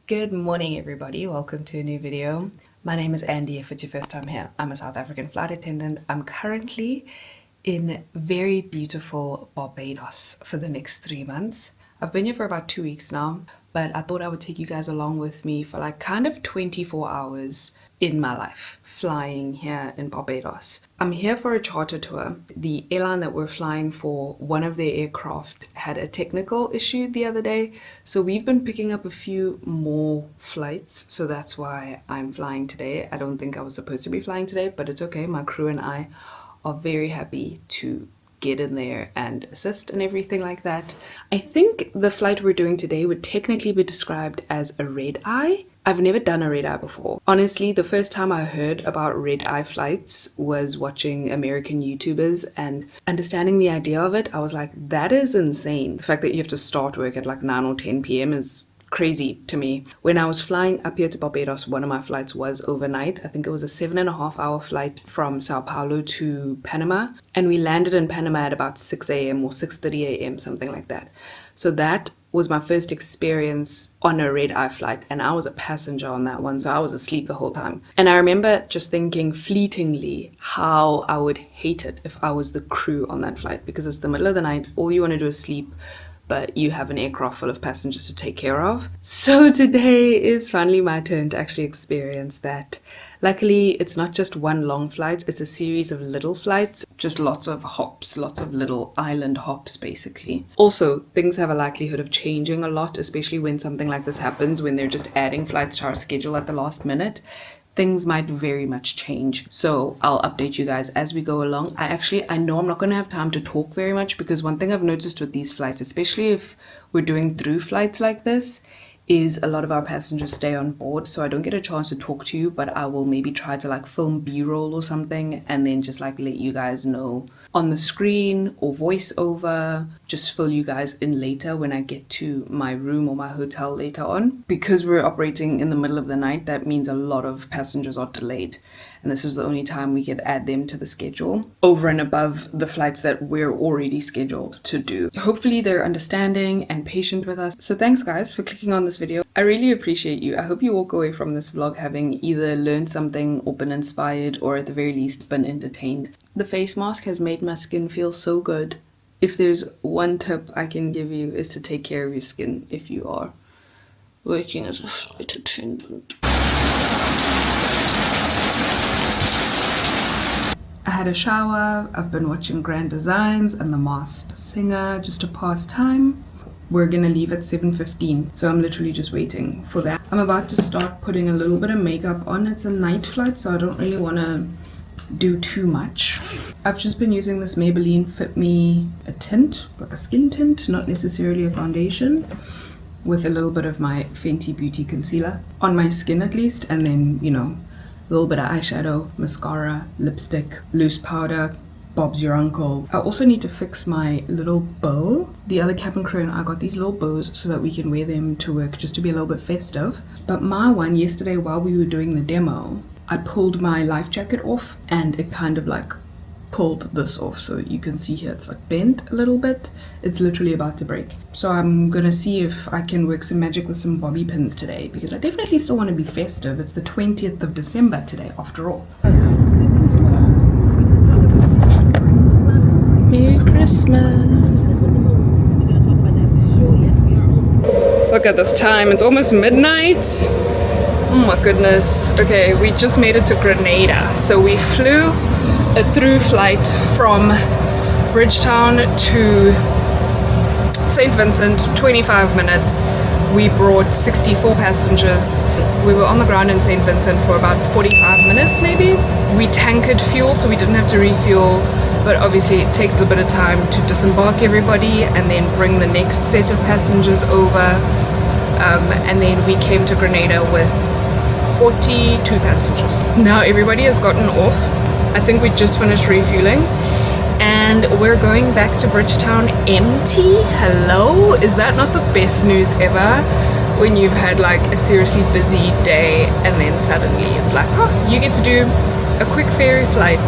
Good morning everybody, welcome to a new video. My name is Andy. If it's your first time here, I'm a South African flight attendant. I'm currently in very beautiful Barbados for the next 3 months. I've been here for about 2 weeks now, but I thought I would take you guys along with me for like kind of 24 hours in my life flying here in Barbados. I'm here for a charter tour. The airline that we're flying for, one of their aircraft had a technical issue the other day, so we've been picking up a few more flights, so that's why I'm flying today. I don't think I was supposed to be flying today, but it's okay. My crew and I are very happy to get in there and assist and everything like that. I think the flight we're doing today would technically be described as a red-eye. I've never done a red-eye before. Honestly, the first time I heard about red-eye flights was watching American YouTubers and understanding the idea of it. I was like, that is insane. The fact that you have to start work at like 9 or 10 p.m. is crazy to me. When I was flying up here to Barbados, one of my flights was overnight. I think it was a 7.5-hour flight from Sao Paulo to Panama, and we landed in Panama at about 6 a.m. or 6:30 a.m., something like that. So that was my first experience on a red-eye flight, and I was a passenger on that one, so I was asleep the whole time. And I remember just thinking fleetingly how I would hate it if I was the crew on that flight, because it's the middle of the night, all you want to do is sleep, but you have an aircraft full of passengers to take care of. So today is finally my turn to actually experience that. Luckily, it's not just one long flight, it's a series of little flights, just lots of hops, lots of little island hops basically. Also, things have a likelihood of changing a lot, especially when something like this happens, when they're just adding flights to our schedule at the last minute. Things might very much change, so I'll update you guys as we go along. I know I'm not going to have time to talk very much, because one thing I've noticed with these flights, especially if we're doing through flights like this, is a lot of our passengers stay on board, so I don't get a chance to talk to you, but I will maybe try to like film b-roll or something and then just like let you guys know on the screen or voice over, just fill you guys in later when I get to my room or my hotel later on. Because we're operating in the middle of the night, that means a lot of passengers are delayed, and this was the only time we could add them to the schedule over and above the flights that we're already scheduled to do. Hopefully they're understanding and patient with us. So thanks guys for clicking on this video. I really appreciate you. I hope you walk away from this vlog having either learned something or been inspired, or at the very least been entertained. The face mask has made my skin feel so good. If there's one tip I can give you, is to take care of your skin if you are working as a flight attendant. I had a shower, I've been watching Grand Designs and The Masked Singer just to pass time. We're gonna leave at 7:15, so I'm literally just waiting for that. I'm about to start putting a little bit of makeup on. It's a night flight, so I don't really want to do too much. I've just been using this Maybelline Fit Me a tint, like a skin tint, not necessarily a foundation, with a little bit of my Fenty Beauty concealer on my skin at least, and then, you know, a little bit of eyeshadow, mascara, lipstick, loose powder, Bob's your uncle. I also need to fix my little bow. The other cabin crew and I got these little bows so that we can wear them to work, just to be a little bit festive. But my one yesterday, while we were doing the demo, I pulled my life jacket off and it kind of like pulled this off, so you can see here it's like bent a little bit. It's literally about to break. So I'm gonna see if I can work some magic with some bobby pins today, because I definitely still want to be festive. It's the 20th of December today after all. Merry Christmas. Look at this time, it's almost midnight. Oh my goodness. Okay, we just made it to Grenada. So we flew a through flight from Bridgetown to St. Vincent, 25 minutes. We brought 64 passengers. We were on the ground in St. Vincent for about 45 minutes maybe. We tankered fuel, so we didn't have to refuel, but obviously it takes a bit of time to disembark everybody and then bring the next set of passengers over. And then we came to Grenada with 42 passengers. Now everybody has gotten off. I think we just finished refueling and we're going back to Bridgetown empty. Hello? Is that not the best news ever? When you've had like a seriously busy day and then suddenly it's like, oh, you get to do a quick ferry flight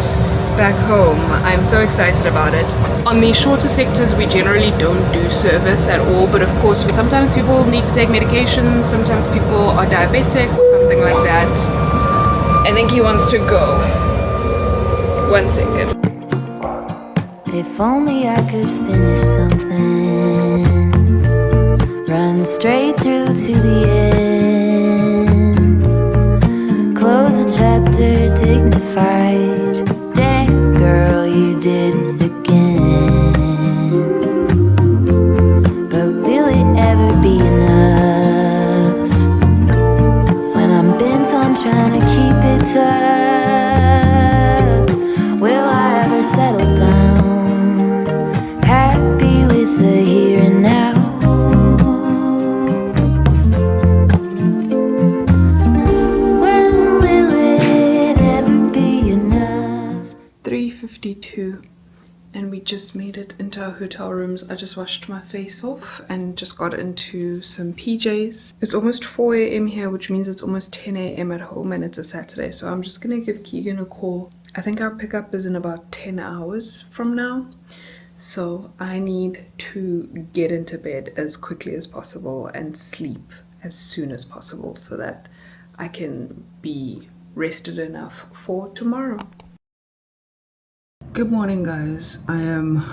back home. I'm so excited about it. On the shorter sectors, we generally don't do service at all, but of course, sometimes people need to take medication, sometimes people are diabetic or something like that. I think he wants to go. 1 second. If only I could finish something, run straight through to the end, close a chapter dignified. Damn girl, you did it again. But will it ever be enough when I'm bent on trying to keep it tough? Will I ever settle down, happy with the here and now? When will it ever be enough? 3:52 and we just made it into our hotel rooms. I just washed my face off and just got into some PJs. It's almost 4 a.m. here, which means it's almost 10 a.m. at home, and it's a Saturday, so I'm just gonna give Keegan a call. I think our pickup is in about 10 hours from now, so I need to get into bed as quickly as possible and sleep as soon as possible so that I can be rested enough for tomorrow. Good morning, guys. I am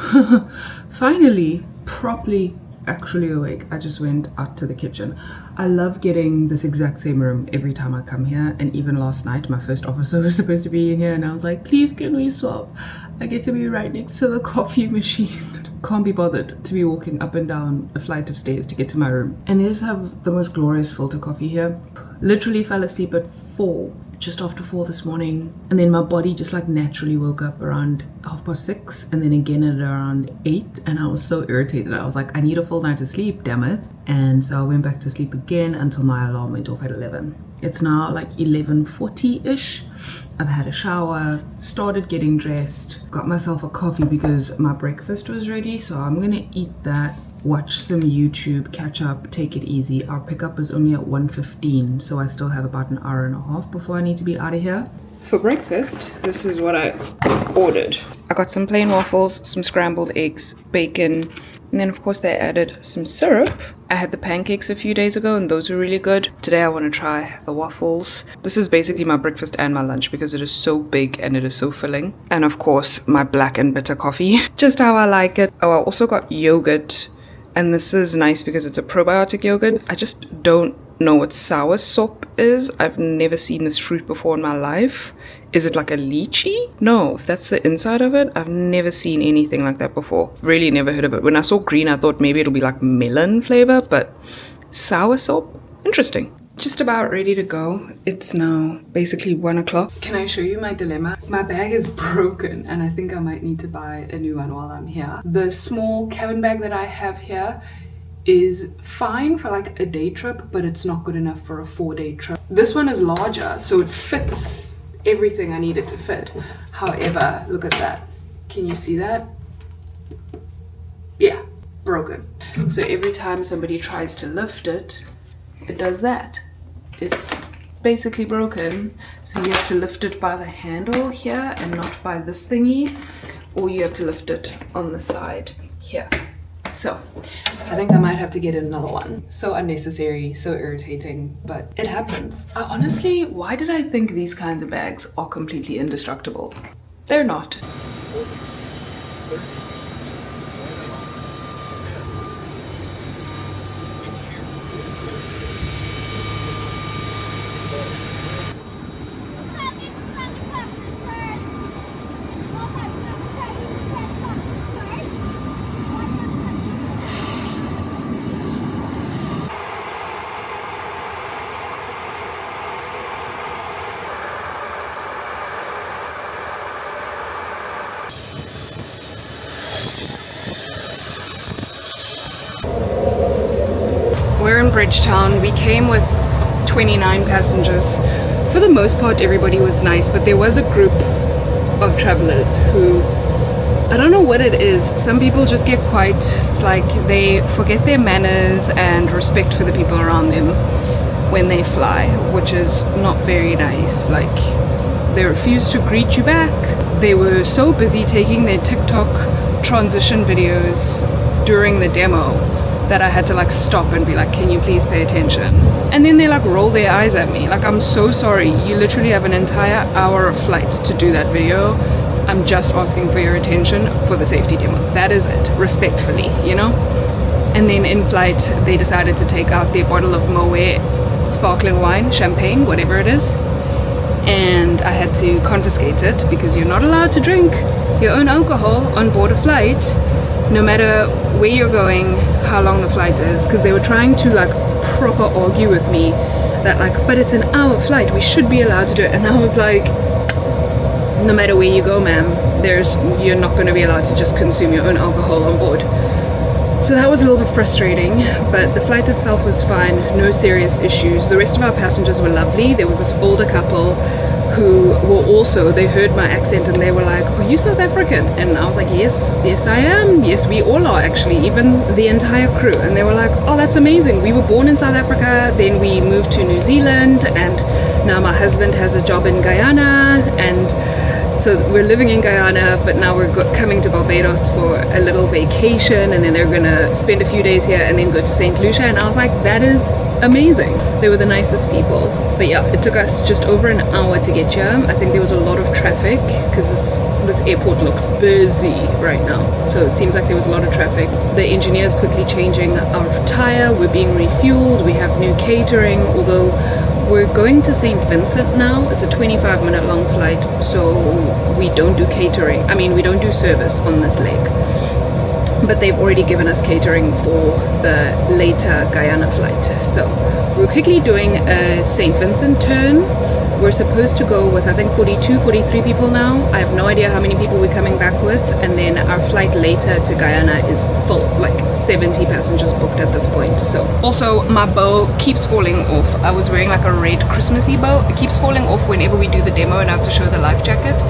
finally properly actually awake. I just went out to the kitchen. I love getting this exact same room every time I come here, and even last night my first officer was supposed to be in here and I was like, please can we swap? I get to be right next to the coffee machine. Can't be bothered to be walking up and down a flight of stairs to get to my room. And they just have the most glorious filter coffee here. Literally fell asleep at 4, just after 4 this morning, and then my body just like naturally woke up around 6:30 and then again at around 8, and I was so irritated. I was like, I need a full night of sleep, damn it. And so I went back to sleep again until my alarm went off at 11. It's now like 11:40-ish. I've had a shower, started getting dressed, got myself a coffee because my breakfast was ready, so I'm gonna eat that, watch some YouTube, catch up, take it easy. Our pickup is only at 1:15, so I still have about an hour and a half before I need to be out of here. For breakfast, this is what I ordered. I got some plain waffles, some scrambled eggs, bacon, and then of course they added some syrup. I had the pancakes a few days ago and those were really good. Today I want to try the waffles. This is basically my breakfast and my lunch because it is so big and it is so filling. And of course my black and bitter coffee, just how I like it. Oh, I also got yogurt, and this is nice because it's a probiotic yogurt. I just don't know what soursop is. I've never seen this fruit before in my life. Is it like a lychee? No, if that's the inside of it, I've never seen anything like that before. Really never heard of it. When I saw green, I thought maybe it'll be like melon flavor, but soursop? Interesting. Just about ready to go. It's now basically 1 o'clock. Can I show you my dilemma? My bag is broken and I think I might need to buy a new one while I'm here. The small cabin bag that I have here is fine for like a day trip, but it's not good enough for a 4-day trip. This one is larger, so it fits everything I need it to fit. However, look at that. Can you see that? Yeah, broken. So every time somebody tries to lift it, it does that. It's basically broken, so you have to lift it by the handle here and not by this thingy, or you have to lift it on the side here. So I think I might have to get another one. So unnecessary, so irritating, but it happens. Honestly, why did I think these kinds of bags are completely indestructible? They're not. We're in Bridgetown. We came with 29 passengers. For the most part, everybody was nice, but there was a group of travelers who, I don't know what it is. Some people just get quite, it's like they forget their manners and respect for the people around them when they fly, which is not very nice. Like, they refuse to greet you back. they were so busy taking their TikTok transition videos during the demo that I had to like stop and be like, can you please pay attention? And then they like roll their eyes at me like, I'm so sorry, you literally have an entire hour of flight to do that video. I'm just asking for your attention for the safety demo. That is it, respectfully, you know? And then in flight they decided to take out their bottle of Moet sparkling wine, champagne, whatever it is, and I had to confiscate it because you're not allowed to drink your own alcohol on board a flight, no matter where you're going, how long the flight is, because they were trying to like proper argue with me that like, but it's an hour flight, we should be allowed to do it. And I was like, no matter where you go, ma'am, you're not going to be allowed to just consume your own alcohol on board. So that was a little bit frustrating, but the flight itself was fine, no serious issues. The rest of our passengers were lovely. There was this older couple who were also, they heard my accent and they were like, are you South African? And I was like, yes I am, yes we all are actually, even the entire crew. And they were like, oh, that's amazing, we were born in South Africa, then we moved to New Zealand, and now my husband has a job in Guyana, and so we're living in Guyana, but now we're coming to Barbados for a little vacation, and then they're gonna spend a few days here and then go to St. Lucia. And I was like, that is amazing. They were the nicest people. But yeah, it took us just over an hour to get here. I think there was a lot of traffic because this airport looks busy right now. So it seems like there was a lot of traffic. The engineer's quickly changing our tire. We're being refueled. We have new catering, although we're going to St. Vincent now. It's a 25-minute long flight, so we don't do catering. I mean, we don't do service on this leg. But they've already given us catering for the later Guyana flight. So we're quickly doing a St. Vincent turn. We're supposed to go with, I think, 42, 43 people now. I have no idea how many people we're coming back with. And then our flight later to Guyana is full, like 70 passengers booked at this point. So also my bow keeps falling off. I was wearing like a red Christmassy bow. It keeps falling off whenever we do the demo and I have to show the life jacket.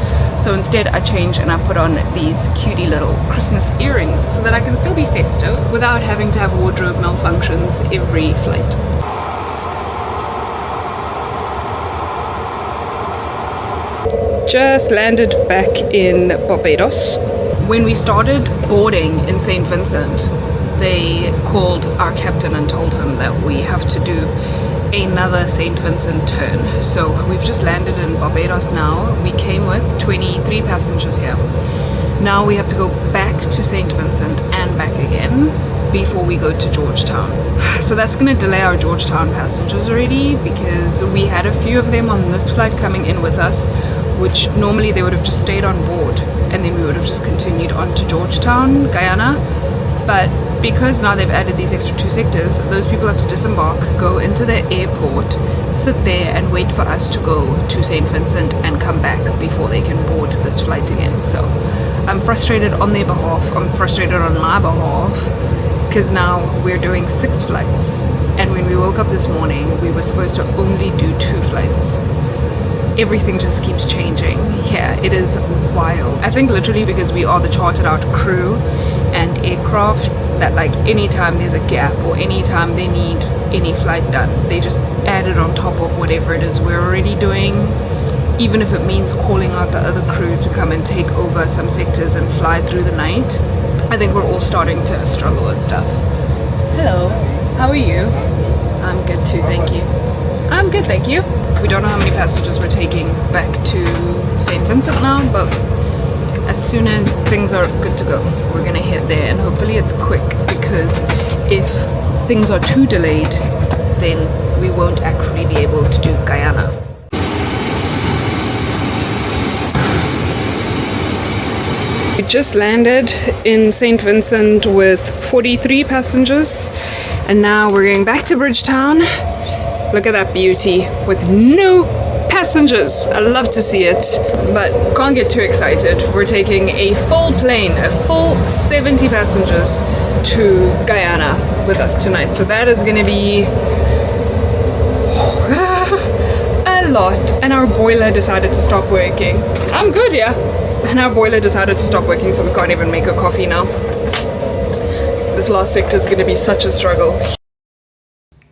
So instead I change and I put on these cutie little Christmas earrings so that I can still be festive without having to have wardrobe malfunctions every flight. Just landed back in Barbados. When we started boarding in St. Vincent, they called our captain and told him that we have to do another St. Vincent turn. So we've just landed in Barbados now. We came with 23 passengers here. Now we have to go back to St. Vincent and back again before we go to Georgetown. So that's going to delay our Georgetown passengers already, because we had a few of them on this flight coming in with us, which normally they would have just stayed on board and then we would have just continued on to Georgetown, Guyana. But because now they've added these extra 2 sectors, those people have to disembark, go into the airport, sit there and wait for us to go to St. Vincent and come back before they can board this flight again. So I'm frustrated on their behalf, I'm frustrated on my behalf, because now we're doing 6 flights. And when we woke up this morning, we were supposed to only do 2 flights. Everything just keeps changing. Yeah, it is wild. I think literally because we are the chartered out crew and aircraft, that like anytime there's a gap or anytime they need any flight done, they just add it on top of whatever it is we're already doing, even if it means calling out the other crew to come and take over some sectors and fly through the night. I think we're all starting to struggle with stuff. Hello, how are you? I'm good too, thank you. I'm good, thank you. We don't know how many passengers we're taking back to St. Vincent now, but as soon as things are good to go, we're gonna head there, and hopefully it's quick, because if things are too delayed, then we won't actually be able to do Guyana. We just landed in St. Vincent with 43 passengers, and now we're going back to Bridgetown. Look at that beauty with no passengers. I love to see it, but can't get too excited. We're taking a full plane, a full 70 passengers to Guyana with us tonight. So that is going to be a lot. And our boiler decided to stop working. I'm good, yeah. And our boiler decided to stop working, so we can't even make a coffee now. This last sector is going to be such a struggle.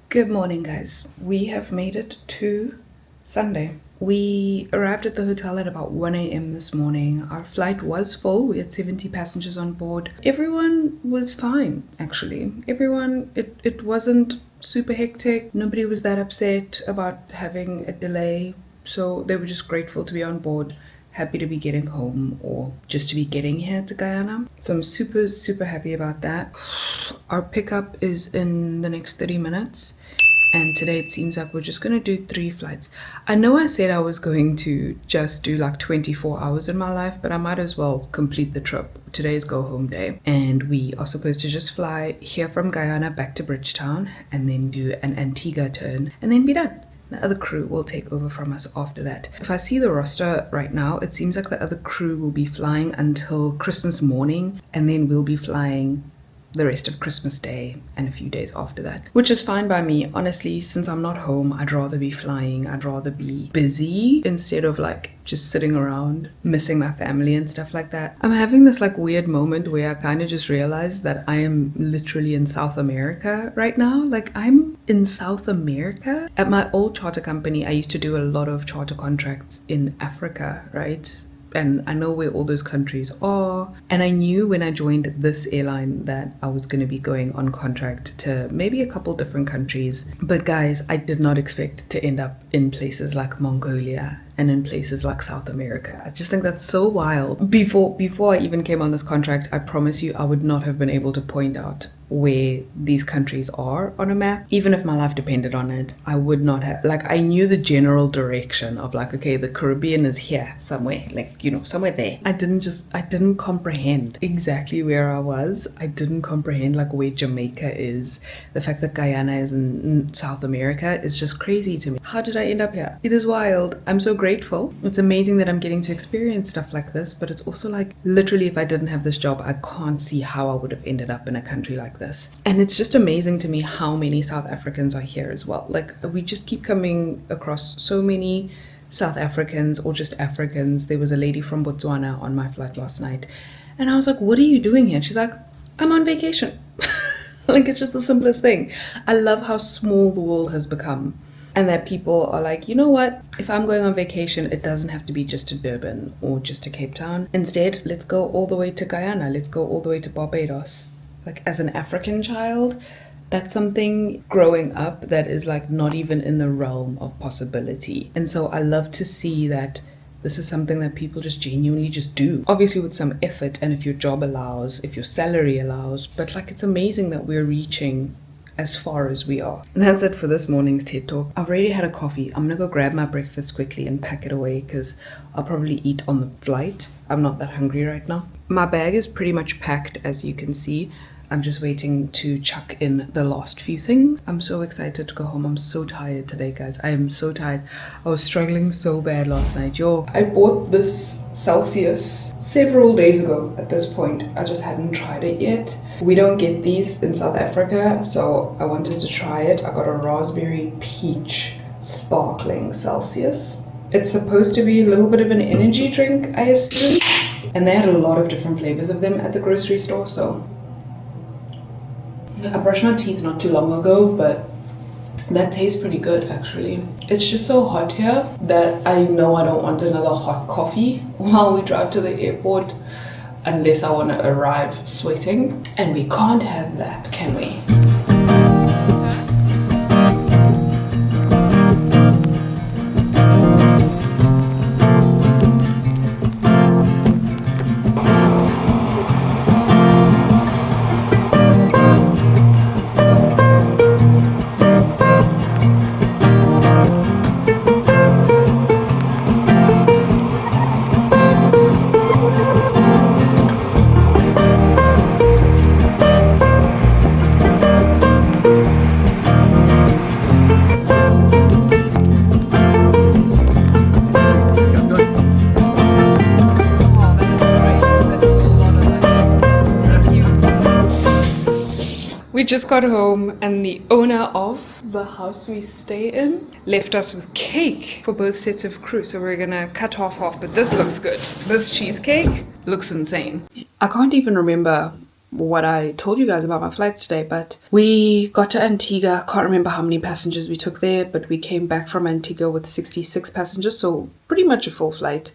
Good morning, guys. We have made it to Sunday. We arrived at the hotel at about 1 a.m. this morning. Our flight was full. We had 70 passengers on board. Everyone was fine, actually. It wasn't super hectic. Nobody was that upset about having a delay. So they were just grateful to be on board, happy to be getting home, or just to be getting here to Guyana. So I'm super, super happy about that. Our pickup is in the next 30 minutes. And today it seems like we're just going to do 3 flights. I know I said I was going to just do like 24 hours in my life, but I might as well complete the trip. Today's go home day. And we are supposed to just fly here from Guyana back to Bridgetown and then do an Antigua turn and then be done. The other crew will take over from us after that. If I see the roster right now, it seems like the other crew will be flying until Christmas morning, and then we'll be flying the rest of Christmas Day and a few days after that, which is fine by me. Honestly, since I'm not home, I'd rather be flying. I'd rather be busy instead of like just sitting around missing my family and stuff like that. I'm having this like weird moment where I kind of just realized that I am literally in South America right now. Like, I'm in South America. At my old charter company, I used to do a lot of charter contracts in Africa, right? And I know where all those countries are. And I knew when I joined this airline that I was going to be going on contract to maybe a couple different countries. But guys, I did not expect to end up in places like Mongolia and in places like South America. I just think that's so wild. Before I even came on this contract, I promise you I would not have been able to point out where these countries are on a map. Even if my life depended on it, I would not have, like, I knew the general direction of like, okay, the Caribbean is here somewhere, like, you know, somewhere there. I didn't comprehend exactly where I was. I didn't comprehend like where Jamaica is. The fact that Guyana is in South America is just crazy to me. How did I end up here? It is wild. I'm so grateful. It's amazing that I'm getting to experience stuff like this, but it's also like, literally, if I didn't have this job, I can't see how I would have ended up in a country like this. And it's just amazing to me how many South Africans are here as well. Like, we just keep coming across so many South Africans or just Africans. There was a lady from Botswana on my flight last night, and I was like, what are you doing here? She's like, I'm on vacation. Like, it's just the simplest thing. I love how small the world has become. And that people are like, you know what? If I'm going on vacation, it doesn't have to be just to Durban or just to Cape Town. Instead, let's go all the way to Guyana. Let's go all the way to Barbados. Like, as an African child, that's something growing up that is like not even in the realm of possibility. And so I love to see that this is something that people just genuinely just do. Obviously with some effort, and if your job allows, if your salary allows, but like, it's amazing that we're reaching as far as we are. And that's it for this morning's TED Talk. I've already had a coffee. I'm gonna go grab my breakfast quickly and pack it away because I'll probably eat on the flight. I'm not that hungry right now. My bag is pretty much packed, as you can see. I'm just waiting to chuck in the last few things. I'm so excited to go home. I'm so tired today, guys. I am so tired. I was struggling so bad last night. I bought this Celsius several days ago at this point. I just hadn't tried it yet. We don't get these in South Africa, so I wanted to try it. I got a raspberry peach sparkling Celsius. It's supposed to be a little bit of an energy drink, I assume. And they had a lot of different flavors of them at the grocery store, so I brushed my teeth not too long ago, but that tastes pretty good actually. It's just so hot here that I know I don't want another hot coffee while we drive to the airport unless I want to arrive sweating. And we can't have that, can we? We just got home and the owner of the house we stay in left us with cake for both sets of crew. So we're gonna cut half, but this looks good. This cheesecake looks insane. I can't even remember what I told you guys about my flights today, but we got to Antigua. Can't remember how many passengers we took there, but we came back from Antigua with 66 passengers, so pretty much a full flight.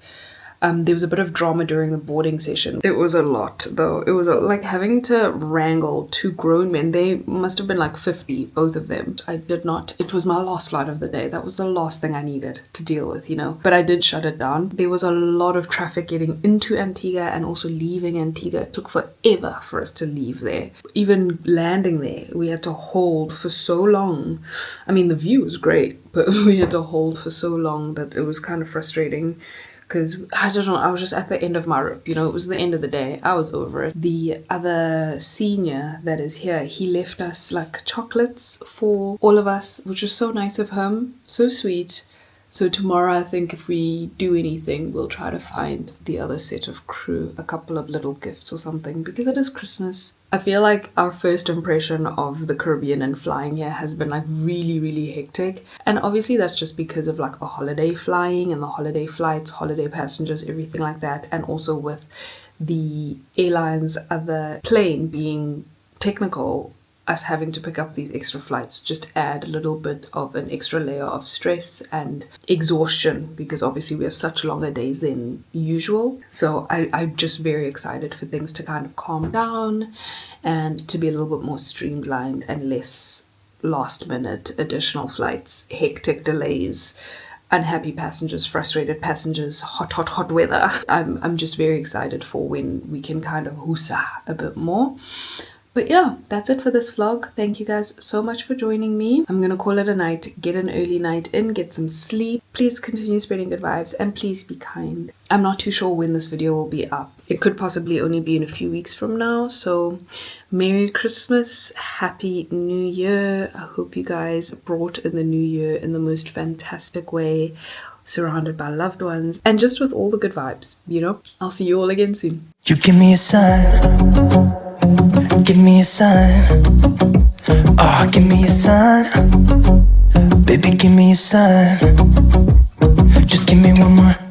There was a bit of drama during the boarding session. It was a lot though. It was like having to wrangle two grown men. They must have been like 50, both of them. I did not, it was my last flight of the day. That was the last thing I needed to deal with, you know. But I did shut it down. There was a lot of traffic getting into Antigua and also leaving Antigua. It took forever for us to leave there. Even landing there, we had to hold for so long. I mean, the view was great, but we had to hold for so long that it was kind of frustrating. Because, I don't know, I was just at the end of my rope, you know, it was the end of the day, I was over it. The other senior that is here, he left us like chocolates for all of us, which was so nice of him, so sweet. So tomorrow, I think if we do anything, we'll try to find the other set of crew a couple of little gifts or something, because it is Christmas. I feel like our first impression of the Caribbean and flying here has been like really, really hectic. And obviously that's just because of like the holiday flying and the holiday flights, holiday passengers, everything like that. And also with the airline's other plane being technical, us having to pick up these extra flights just add a little bit of an extra layer of stress and exhaustion, because obviously we have such longer days than usual. So I'm just very excited for things to kind of calm down and to be a little bit more streamlined and less last minute additional flights, hectic delays, unhappy passengers, frustrated passengers, hot weather. I'm just very excited for when we can kind of husa a bit more. But yeah, that's it for this vlog. Thank you guys so much for joining me. I'm gonna call it a night. Get an early night in, get some sleep. Please continue spreading good vibes and please be kind. I'm not too sure when this video will be up. It could possibly only be in a few weeks from now. So Merry Christmas, Happy New Year. I hope you guys brought in the new year in the most fantastic way, surrounded by loved ones and just with all the good vibes, you know. I'll see you all again soon. You give me a sign. Give me a sign. Oh, give me a sign. Baby, give me a sign. Just give me one more.